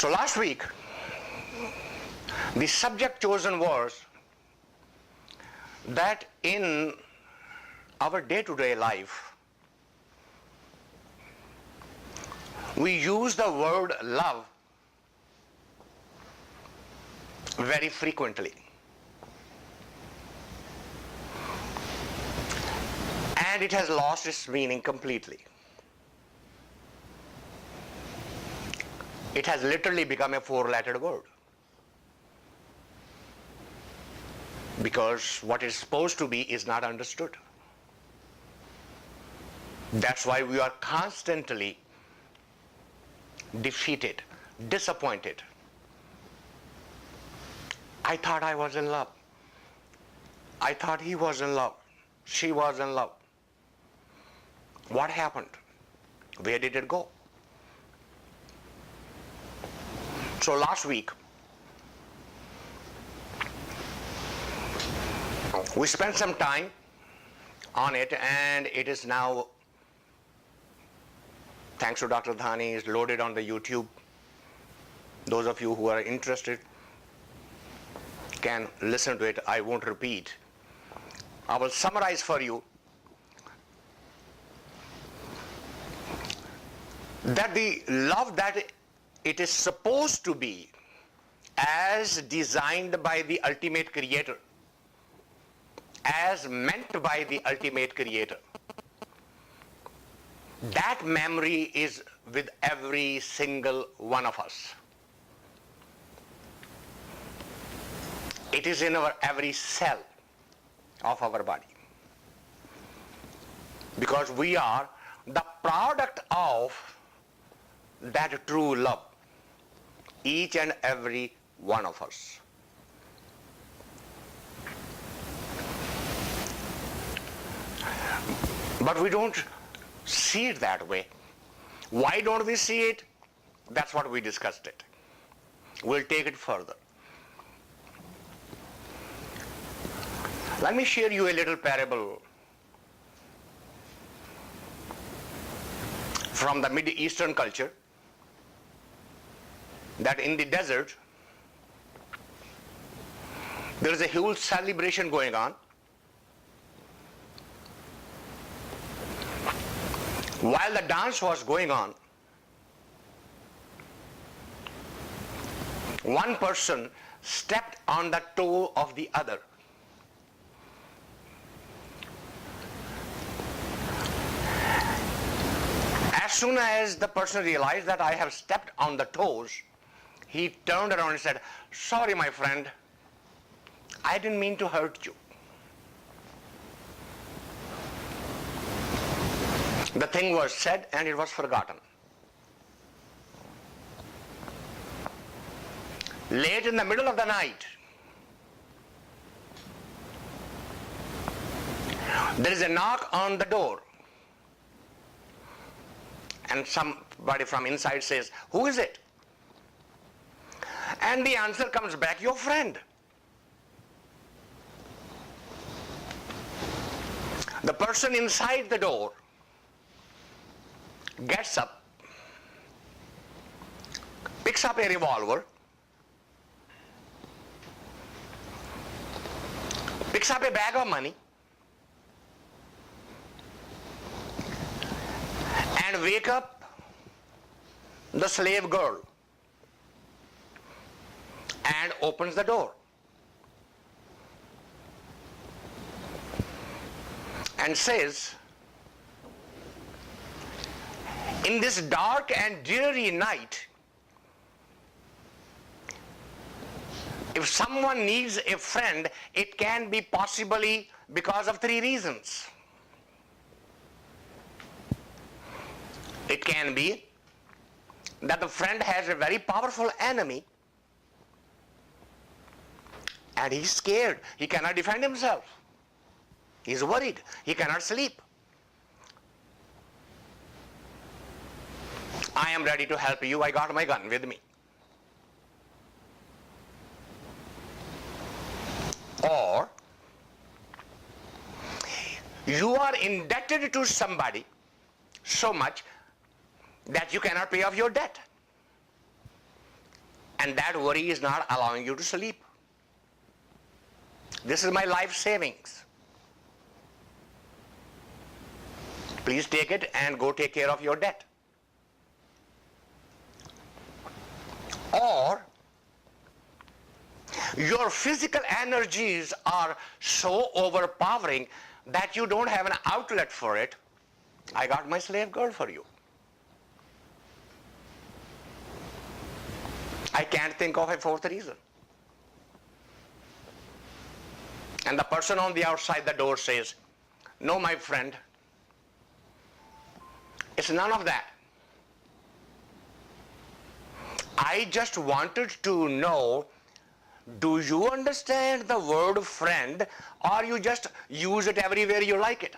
So last week, the subject chosen was that in our day-to-day life, we use the word love very frequently. And it has lost its meaning completely. It has literally become a four-lettered word. Because what it's supposed to be is not understood. That's why we are constantly defeated, disappointed. I thought I was in love. I thought he was in love. She was in love. What happened? Where did it go? So last week, we spent some time on it, and it is now, thanks to Dr. Dhani, is loaded on the YouTube. Those of you who are interested can listen to it. I won't repeat. I will summarize for you that the love that it is supposed to be as designed by the ultimate creator, as meant by the ultimate creator, that memory is with every single one of us. It is in our every cell of our body. Because we are the product of that true love, each and every one of us. But we don't see it that way. Why don't we see it? That's what we discussed it. We'll take it further. Let me share you a little parable from the Mid-Eastern culture, that in the desert there is a huge celebration going on. While the dance was going on, one person stepped on the toe of the other. As soon as the person realized that I have stepped on the toes, he turned around and said, "Sorry, my friend, I didn't mean to hurt you." The thing was said and it was forgotten. Late in the middle of the night, there is a knock on the door. And somebody from inside says, "Who is it?" And the answer comes back, "Your friend." The person inside the door gets up, picks up a revolver, picks up a bag of money, and wake up the slave girl and opens the door and says, "In this dark and dreary night, if someone needs a friend, it can be possibly because of three reasons. It can be that the friend has a very powerful enemy and he's scared. He cannot defend himself. He's worried. He cannot sleep. I am ready to help you. I got my gun with me." Or you are indebted to somebody so much that you cannot pay off your debt. And that worry is not allowing you to sleep. This is my life savings. Please take it and go take care of your debt. Or your physical energies are so overpowering that you don't have an outlet for it. I got my slave girl for you. I can't think of a fourth reason. And the person on the outside the door says, no, my friend, it's none of that. I just wanted to know, do you understand the word friend, or you just use it everywhere you like it?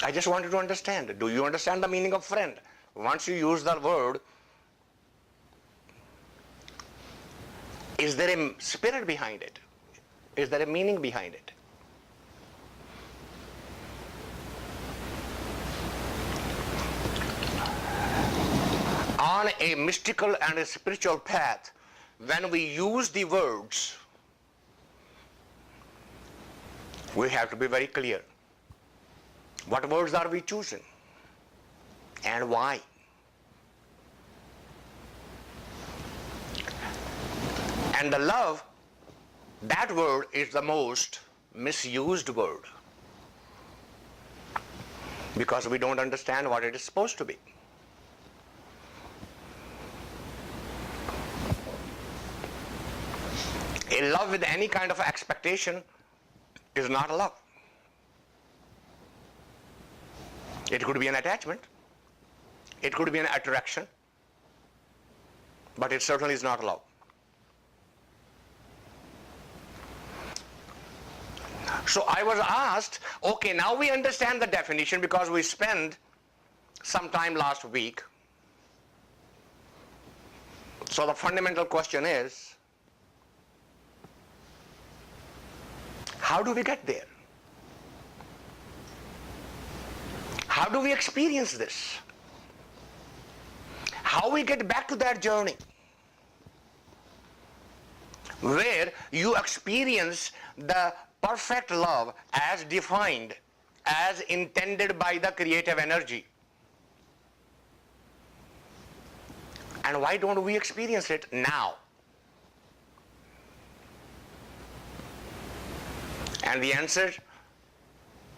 I just wanted to understand. Do you understand the meaning of friend? Once you use the word, is there a spirit behind it? Is there a meaning behind it? On a mystical and a spiritual path, when we use the words, we have to be very clear. What words are we choosing? And why? And the love, that word is the most misused word, because we don't understand what it is supposed to be. A love with any kind of expectation is not love. It could be an attachment, it could be an attraction, but it certainly is not love. So I was asked, okay, now we understand the definition because we spent some time last week. So the fundamental question is, how do we get there? How do we experience this? How we get back to that journey where you experience the perfect love as defined, as intended by the creative energy. And why don't we experience it now? And the answer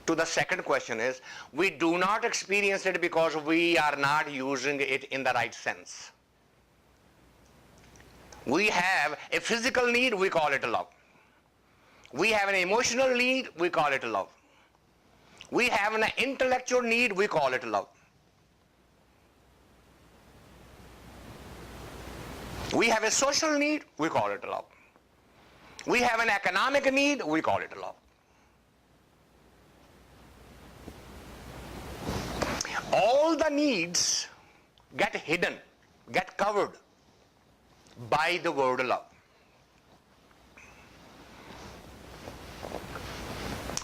to the second question is, we do not experience it because we are not using it in the right sense. We have a physical need, we call it love. We have an emotional need, we call it love. We have an intellectual need, we call it love. We have a social need, we call it love. We have an economic need, we call it love. All the needs get hidden, get covered by the word love.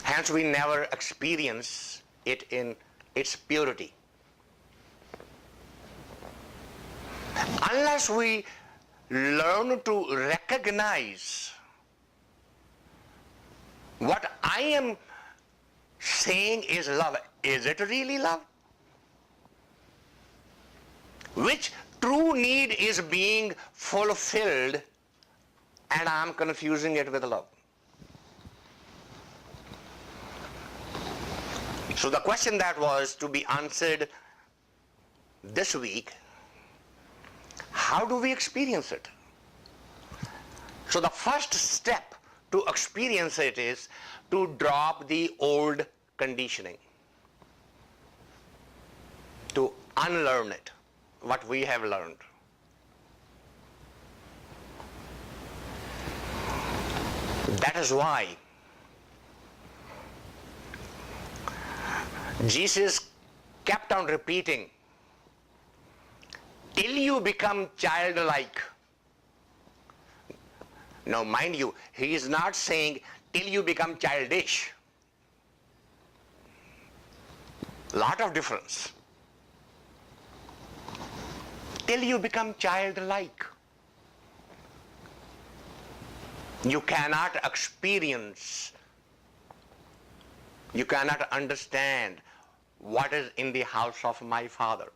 Hence we never experience it in its purity. Unless we learn to recognize what I am saying is love, is it really love? Which true need is being fulfilled and I am confusing it with love? So the question that was to be answered this week, how do we experience it? So the first step to experience it is to drop the old conditioning, to unlearn it, what we have learned. That is why Jesus kept on repeating, till you become childlike. Now mind you, he is not saying till you become childish. Lot of difference. till you become childlike. You cannot experience, you cannot understand what is in the house of my Father.